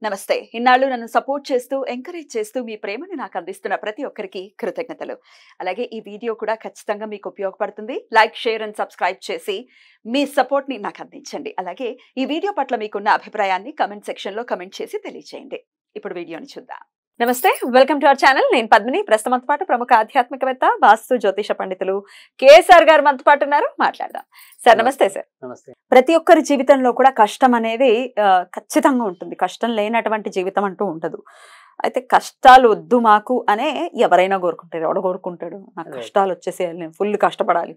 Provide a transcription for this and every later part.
నమస్తే. ఇన్నాళ్ళు నన్ను సపోర్ట్ చేస్తూ, ఎంకరేజ్ చేస్తూ మీ ప్రేమని నాకు అందిస్తున్న ప్రతి ఒక్కరికి కృతజ్ఞతలు. అలాగే ఈ వీడియో కూడా ఖచ్చితంగా మీకు ఉపయోగపడుతుంది. లైక్, షేర్ అండ్ సబ్స్క్రైబ్ చేసి మీ సపోర్ట్‌ని నాకు అందించండి. అలాగే ఈ వీడియో పట్ల మీకున్న అభిప్రాయాన్ని కామెంట్ సెక్షన్‌లో కామెంట్ చేసి తెలియజేయండి. ఇప్పుడు వీడియోని చూద్దాం. నమస్తే, వెల్కమ్ టు అవర్ ఛానల్. నేను పద్మిని. ప్రస్తుతం మనతో పాటు ప్రముఖ ఆధ్యాత్మికవేత్త, వాస్తు జ్యోతిష పండితులు కేఎస్ఆర్ గారు మనతో పాటు ఉన్నారు. మాట్లాడదాం. సార్ నమస్తే. సార్ నమస్తే. ప్రతి ఒక్కరి జీవితంలో కూడా కష్టం అనేది ఖచ్చితంగా ఉంటుంది. కష్టం లేనటువంటి జీవితం అంటూ ఉండదు. అయితే కష్టాలు వద్దు మాకు అనే ఎవరైనా కోరుకుంటారు. ఎవడ కోరుకుంటాడు? నాకు కష్టాలు వచ్చేసేయాలి, నేను ఫుల్ కష్టపడాలి.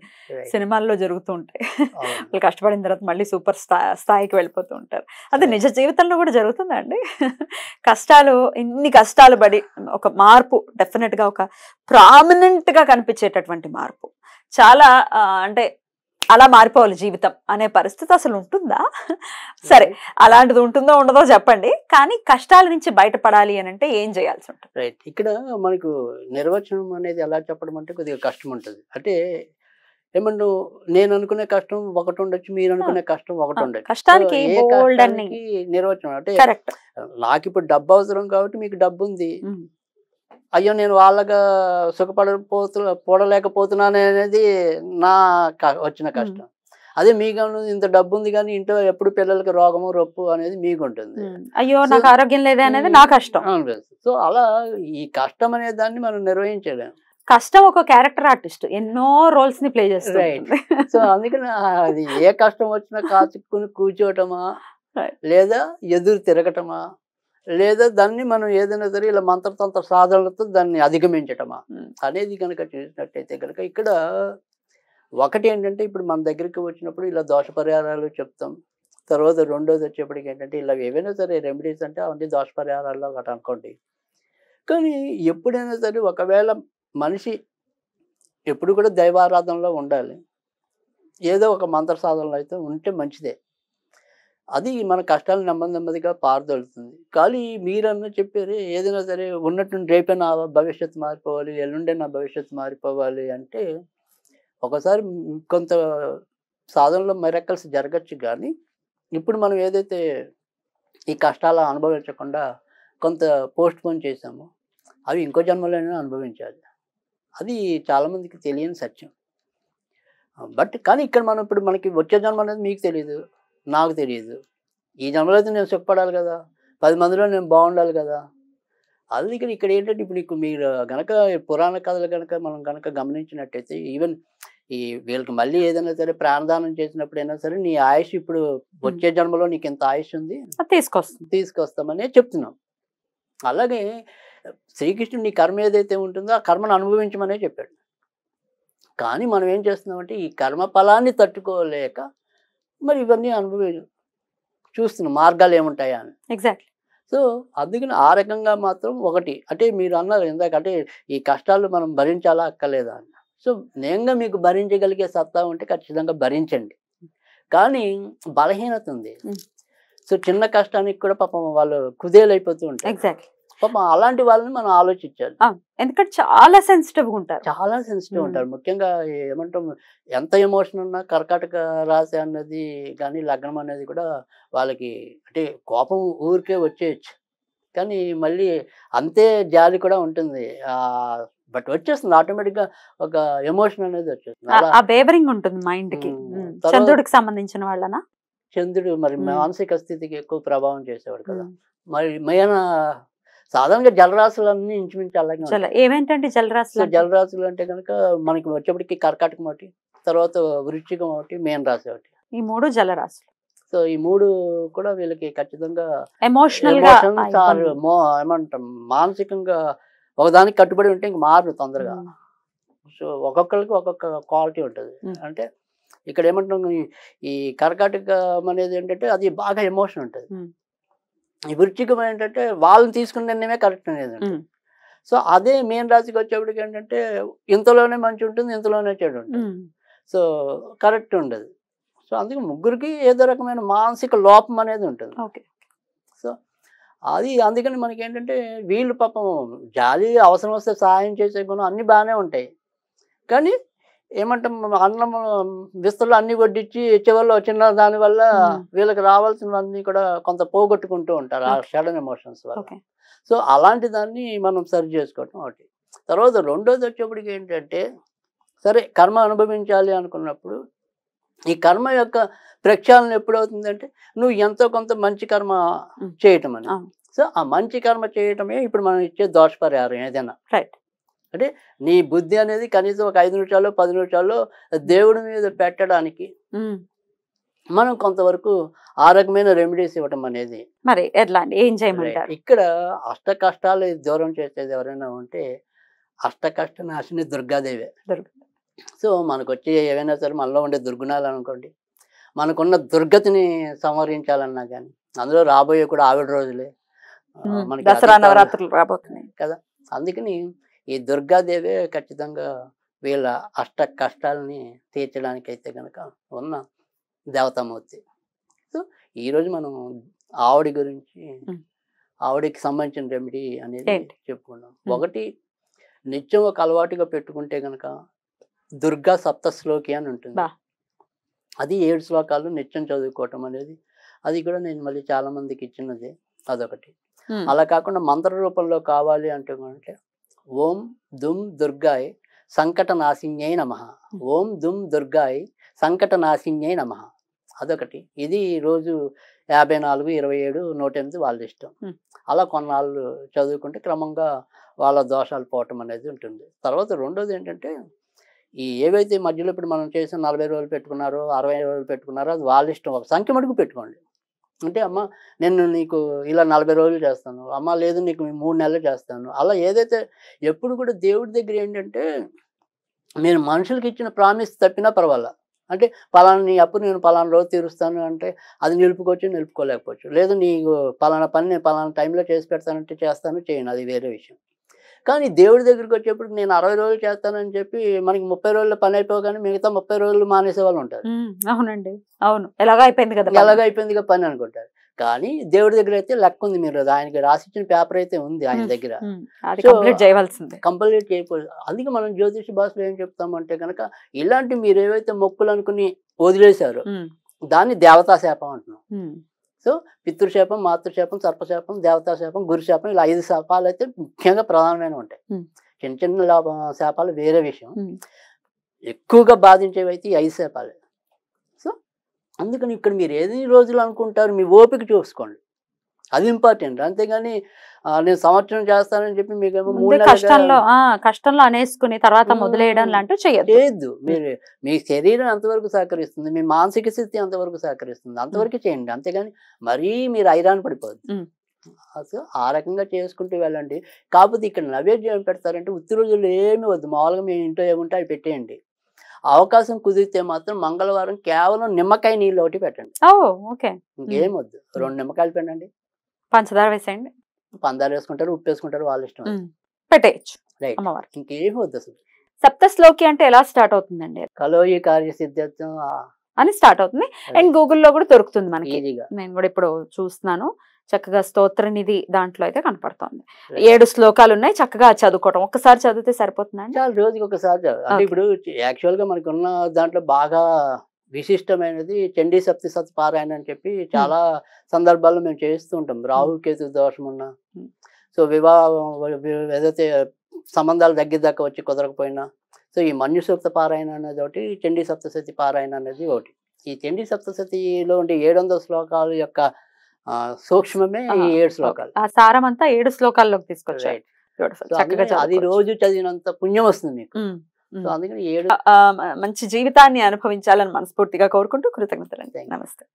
సినిమాల్లో జరుగుతూ ఉంటాయి. వాళ్ళు కష్టపడిన తర్వాత మళ్ళీ సూపర్ స్థాయికి వెళ్ళిపోతూ ఉంటారు. అది నిజ జీవితంలో కూడా జరుగుతుందండి. కష్టాలు, ఇన్ని కష్టాలు పడి ఒక మార్పు, డెఫినెట్ గా ఒక ప్రామినెంట్ గా కనిపించేటటువంటి మార్పు, చాలా అంటే అలా మారిపోవాలి జీవితం అనే పరిస్థితి అసలు ఉంటుందా? సరే, అలాంటిది ఉంటుందో ఉండదో చెప్పండి. కానీ కష్టాల నుంచి బయటపడాలి అని అంటే ఏం చేయాల్సి ఉంటుంది? రైట్. ఇక్కడ మనకు నిర్వచనం అనేది ఎలా చెప్పడం అంటే కొద్దిగా కష్టం ఉంటుంది. అంటే ఏమన్నా నేను అనుకునే కష్టం ఒకటి ఉండొచ్చు, మీరు అనుకునే కష్టం ఒకటి ఉండొచ్చు. కష్టానికి నిర్వచనం అంటే నాకు ఇప్పుడు డబ్బు అవసరం కాబట్టి మీకు డబ్బు ఉంది, అయ్యో నేను వాళ్ళగా చూడలేకపోతున్నాను అనేది నా వచ్చిన కష్టం. అదే మీకు ఇంత డబ్బు ఉంది కానీ ఇంట్లో ఎప్పుడు పిల్లలకి రోగము రొప్పు అనేది మీకు ఉంటుంది. అయ్యో నాకు ఆరోగ్యం లేదే అనేది నా కష్టం. సో అలా ఈ కష్టం అనే దాన్ని మనం నిర్వహించలేము. కష్టం ఒక క్యారెక్టర్ ఆర్టిస్ట్, ఎన్నో రోల్స్ ని ప్లే చేస్తుంది. సో అందుకని అది ఏ కష్టం వచ్చినా కాచుకుని కూర్చోటమా, లేదా ఎదురు తిరగటమా, లేదా దాన్ని మనం ఏదైనా సరే ఇలా మంత్రతంత్ర సాధనలతో దాన్ని అధిగమించటమా అనేది కనుక చూసినట్టయితే కనుక ఇక్కడ ఒకటి ఏంటంటే, ఇప్పుడు మన దగ్గరికి వచ్చినప్పుడు ఇలా దోష పరిహారాలు చెప్తాం. తర్వాత రెండోది వచ్చేప్పటికి ఏంటంటే, ఇలా ఏవైనా సరే రెమెడీస్ అంటే అవన్నీ దోష పరిహారాల్లో ఒకటి అనుకోండి. కానీ ఎప్పుడైనా సరే ఒకవేళ మనిషి ఎప్పుడు కూడా దైవారాధనలో ఉండాలి, ఏదో ఒక మంత్ర సాధనలో అయితే ఉంటే మంచిదే. అది మన కష్టాలు నెమ్మదిగా పారదొలుతుంది. కానీ మీరన్నా చెప్పారు ఏదైనా సరే ఉన్నట్టు రేపే నా భవిష్యత్తు మారిపోవాలి, ఎల్లుండే నా భవిష్యత్తు మారిపోవాలి అంటే ఒకసారి కొంత సాధనలో మిరకల్స్ జరగచ్చు. కానీ ఇప్పుడు మనం ఏదైతే ఈ కష్టాలు అనుభవించకుండా కొంత పోస్ట్ పోన్ చేసామో అవి ఇంకో జన్మలోనే అనుభవించాలి. అది చాలామందికి తెలియని సత్యం. బట్ కానీ ఇక్కడ మనం ఇప్పుడు మనకి వచ్చే జన్మ అనేది మీకు తెలియదు, నాకు తెలియదు. ఈ జన్మలో అయితే నేను సుఖపడాలి కదా, 10 మందిలో నేను బాగుండాలి కదా. అది ఇక్కడ ఏంటంటే, ఇప్పుడు మీరు గనక పురాణ కథలు మనం గనక గమనించినట్టయితే, ఈవెన్ ఈ వీళ్ళకి మళ్ళీ ఏదైనా సరే ప్రాణదానం చేసినప్పుడైనా సరే నీ ఆయుష్ ఇప్పుడు వచ్చే జన్మలో నీకు ఎంత ఆయుష్ ఉంది తీసుకొస్తామని చెప్తున్నాం. అలాగే శ్రీకృష్ణుడు నీ కర్మ ఏదైతే ఉంటుందో ఆ కర్మను అనుభవించమనే చెప్పాడు. కానీ మనం ఏం చేస్తున్నామంటే ఈ కర్మ ఫలాన్ని తట్టుకోలేక మరి ఇవన్నీ చూస్తున్నాం మార్గాలు ఏముంటాయా అని. ఎగ్జాక్ట్లీ. సో అందుకని ఆ రకంగా మాత్రం ఒకటి అంటే మీరు అన్నారు ఇందాక, అంటే ఈ కష్టాలు మనం భరించాలా అక్కర్లేదా అని. సో నేనుగా మీకు భరించగలిగే సత్తా ఉంటే ఖచ్చితంగా భరించండి. కానీ బలహీనత ఉంది. సో చిన్న కష్టానికి కూడా పాపం వాళ్ళు కుదేలైపోతూ ఉంటారు. ఎగ్జాక్ట్లీ. పాపం అలాంటి వాళ్ళని మనం ఆలోచించాలి. ఎందుకంటే చాలా సెన్సిటివ్ ఉంటారు. ముఖ్యంగా ఏమంటాం, ఎంత ఎమోషన్ ఉన్నా కర్కాటక రాశి అన్నది కానీ లగ్నం అనేది కూడా వాళ్ళకి అంటే కోపం ఊరికే వచ్చేయచ్చు, కానీ మళ్ళీ అంతే జాలి కూడా ఉంటుంది. బట్ వచ్చేస్తుంది ఆటోమేటిక్ గా, ఒక ఎమోషన్ అనేది వచ్చేస్తుంది, ఉంటుంది మైండ్ కి. చంద్రుడికి సంబంధించిన వాళ్ళనా? చంద్రుడు మరి మానసిక స్థితికి ఎక్కువ ప్రభావం చేసేవాడు కదా. మరి మన సాధారణంగా జలరాశులన్నీ ఇంచుమించు అలాగే. ఏమేంటంటే జలరాశులు అంటే కనుక మనకి వచ్చేప్పటికి కర్కాటకం ఒకటి, తర్వాత వృశ్చికం ఒకటి, మేన రాశి ఒకటి, ఈ 3 జలరాశులు. సో ఈ 3 కూడా వీళ్ళకి ఖచ్చితంగా ఎమోషనల్ ఏమంటాం మానసికంగా ఒకదానికి కట్టుబడి ఉంటే ఇంక మారు తొందరగా. సో ఒక్కొక్కరికి ఒక్కొక్క క్వాలిటీ ఉంటుంది. అంటే ఇక్కడ ఏమంటాం, ఈ కర్కాటకం అనేది ఏంటంటే అది బాగా ఎమోషన్ ఉంటుంది. ఈ వృశ్చికం ఏంటంటే వాళ్ళని తీసుకున్న నిర్ణయమే కరెక్ట్ అనేది. సో అదే మేన రాశికి వచ్చేప్పటికి ఏంటంటే ఇంతలోనే మంచి ఉంటుంది, ఇంతలోనే చెడు ఉంటుంది. సో కరెక్ట్ ఉండదు. సో అందుకే ముగ్గురికి ఏదో రకమైన మానసిక లోపం అనేది ఉంటుంది. సో అది అందుకని మనకి ఏంటంటే వీళ్ళు పాపం జాలి, అవసరం వస్తే సహాయం చేసే గుణం అన్నీ బాగానే ఉంటాయి. కానీ ఏమంటాం అన్నం విస్తలు అన్ని వడ్డించి చివరిలో చిన్న దాని వల్ల వీళ్ళకి రావాల్సినవన్నీ కూడా కొంత పోగొట్టుకుంటూ ఉంటారు ఆ సడన్ ఎమోషన్స్ వల్ల. సో అలాంటి దాన్ని మనం సరి చేసుకోవటం ఒకటి. తర్వాత రెండోది వచ్చేప్పటికి ఏంటంటే, సరే కర్మ అనుభవించాలి అనుకున్నప్పుడు ఈ కర్మ యొక్క ప్రక్షాళన ఎప్పుడవుతుందంటే నువ్వు ఎంతో కొంత మంచి కర్మ చేయటం అని. సో ఆ మంచి కర్మ చేయటమే ఇప్పుడు మనం ఇచ్చే దోష పరిహారం ఏదైనా. అంటే నీ బుద్ధి అనేది కనీసం ఒక 5 నిమిషాలు 10 నిమిషాల్లో దేవుడి మీద పెట్టడానికి మనం కొంతవరకు ఆ రకమైన రెమెడీస్ ఇవ్వటం అనేది. మరి ఎట్లా అండి, ఏం చేయమంటారు? ఇక్కడ అష్ట కష్టాలు దూరం చేసేది ఎవరైనా ఉంటే అష్ట కష్ట నాశిని దుర్గాదేవే. సో మనకు వచ్చే ఏవైనా సరే మనలో ఉండే దుర్గుణాలు అనుకోండి, మనకున్న దుర్గతిని సంహరించాలన్నా కానీ అందులో రాబోయే కూడా ఆవిడ రోజులే, మనకి దసరా నవరాత్రులు రాబోతున్నాయి కదా. అందుకని ఈ దుర్గాదేవే ఖచ్చితంగా వీళ్ళ అష్ట కష్టాలని తీర్చడానికి అయితే కనుక ఉన్న దేవతామూర్తి. సో ఈరోజు మనం ఆవిడ గురించి, ఆవిడకి సంబంధించిన రెమెడీ అనేది చెప్పుకున్నాం. ఒకటి, నిత్యం ఒక అలవాటుగా పెట్టుకుంటే కనుక దుర్గా సప్తశ్లోకి అని ఉంటుంది. అది 7 శ్లోకాలు నిత్యం చదువుకోవటం అనేది, అది కూడా నేను మళ్ళీ చాలా మందికి ఇచ్చినది అదొకటి. అలా కాకుండా మంత్ర రూపంలో కావాలి అంటే ఓం దుమ్ దుర్గాయ్ సంకట నాశిన్యై నమః, ఓం దుమ్ దుర్గాయ్ సంకట నాశిన్యై నమః అదొకటి. ఇది రోజు 54, 27, 108 వాళ్ళ ఇష్టం. అలా కొన్నాళ్ళు చదువుకుంటే క్రమంగా వాళ్ళ దోషాలు పోవటం అనేది ఉంటుంది. తర్వాత రెండోది ఏంటంటే, ఈ ఏవైతే మధ్యలో ఇప్పుడు మనం చేసిన 40 రోజులు పెట్టుకున్నారో 60 రోజులు పెట్టుకున్నారో అది వాళ్ళ ఇష్టం. ఒక సంఖ్య మటుకు పెట్టుకోండి. అంటే అమ్మ నేను నీకు ఇలా 40 రోజులు చేస్తాను, అమ్మ లేదు నీకు 3 నెలలు చేస్తాను, అలా ఏదైతే. ఎప్పుడు కూడా దేవుడి దగ్గర ఏంటంటే, నేను మనుషులకి ఇచ్చిన ప్రామిస్ తప్పినా పర్వాలా. అంటే పలానా నీ అప్పు నేను పలానా రోజు తీరుస్తాను అంటే అది నిలుపుకోవచ్చు, నిలుపుకోలేకపోవచ్చు. లేదు నీకు పలానా పని నేను పలానా టైంలో చేసి పెడతానంటే చేస్తాను, చేయను, అది వేరే విషయం. కానీ దేవుడి దగ్గరికి వచ్చేప్పుడు నేను 60 రోజులు చేస్తానని చెప్పి మనకి 30 రోజుల్లో పని అయిపోగానే మిగతా 30 రోజులు మానేసే వాళ్ళు ఉంటారు. అవునండి, అవును, ఎలాగ అయిపోయింది కదా, ఎలాగ అయిపోయింది కదా పని అనుకుంటారు. కానీ దేవుడి దగ్గర అయితే లెక్క ఉంది. మీరు ఆయనకి రాసిచ్చిన పేపర్ అయితే ఉంది ఆయన దగ్గర, కంప్లీట్ చేయకూడదు. అందుకే మనం జ్యోతిష భాషలో ఏం చెప్తామంటే కనుక, ఇలాంటి మీరు ఏవైతే మొక్కులు అనుకుని వదిలేశారో దాన్ని దేవతా శాపం అంటున్నాం. సో పితృశాపం, మాతృశాపం, సర్పశాపం, దేవతాశాపం, గురుశాపం, ఇలా 5 శాపాలు అయితే ముఖ్యంగా ప్రధానమైన ఉంటాయి. చిన్న చిన్న శాపాలు వేరే విషయం, ఎక్కువగా బాధించేవి అయితే ఈ 5 శాపాలే. సో అందుకని ఇక్కడ మీరు ఎన్ని రోజులు అనుకుంటారు, మీ ఓపిక చూసుకోండి, అది ఇంపార్టెంట్. అంతేగాని నేను సంవత్సరం చేస్తానని చెప్పి మీకేమో 3 నెలలు కష్టంలో అనేసుకుని తర్వాత మొదలేయడం లాంటివి చేయొద్దు. మీరు మీ శరీరం ఎంతవరకు సహకరిస్తుంది, మీ మానసిక స్థితి ఎంతవరకు సహకరిస్తుంది అంతవరకు చేయండి. అంతేగాని మరీ మీరు ఐరాన్ పడిపోద్దు. సో ఆ రకంగా చేసుకుంటూ వెళ్ళండి. కాకపోతే ఇక్కడ నైవేద్యం ఏం పెడతారంటే ఉత్తి రోజులు ఏమి వద్దు, మామూలుగా మీ ఇంట్లో ఏముంటే అవి పెట్టేయండి. అవకాశం కుదిరితే మాత్రం మంగళవారం కేవలం నిమ్మకాయ నీళ్ళు ఒకటి పెట్టండి. ఇంకేం వద్దు, 2 నిమ్మకాయలు పెట్టండి, పంచదార వేసేయండి, పందాలు వేసుకుంటారు, ఉప్పు వేసుకుంటారు, వాళ్ళ ఇష్టం, పెట్టేయచ్చు. ఇంకేం వద్దు అసలు. సప్తశ్లోకి అంటే ఎలా స్టార్ట్ అవుతుందండి? కలోయి కార్యసిద్ధ్యం అని స్టార్ట్ అవుతుంది. అండ్ గూగుల్లో కూడా దొరుకుతుంది మనకి, నేను కూడా ఇప్పుడు చూస్తున్నాను. చక్కగా స్తోత్ర నిధి దాంట్లో అయితే కనపడుతుంది. 7 శ్లోకాలు ఉన్నాయి, చక్కగా చదువుకోవటం. ఒక్కసారి చదివితే సరిపోతుందండి? చాలా, రోజుకి ఒకసారి. అంటే ఇప్పుడు యాక్చువల్ గా మనకు ఉన్న దాంట్లో బాగా విశిష్టమైనది చండీ సప్తశతి పారాయణ అని చెప్పి చాలా సందర్భాల్లో మేము చేస్తూ ఉంటాం. రాహుకేతు దోషం ఉన్న, సో ఏదైతే సంబంధాలు దగ్గర దాకా వచ్చి కుదరకపోయినా, సో ఈ మన్యు సూక్త పారాయణ అనేది ఒకటి, చండీ సప్తశతి పారాయణ అనేది ఒకటి. ఈ చండీ సప్తశతిలో ఉండే 700 శ్లోకాల యొక్క సూక్ష్మమే ఈ 7 శ్లోకాలు. ఆ సారం అంతా 7 శ్లోకాల్లోకి తీసుకొచ్చాయి. అది రోజు చదివినంత పుణ్యం వస్తుంది మీకు. సో అందుకని మంచి జీవితాన్ని అనుభవించాలని మనస్ఫూర్తిగా కోరుకుంటూ కృతజ్ఞతలండి. నమస్తే.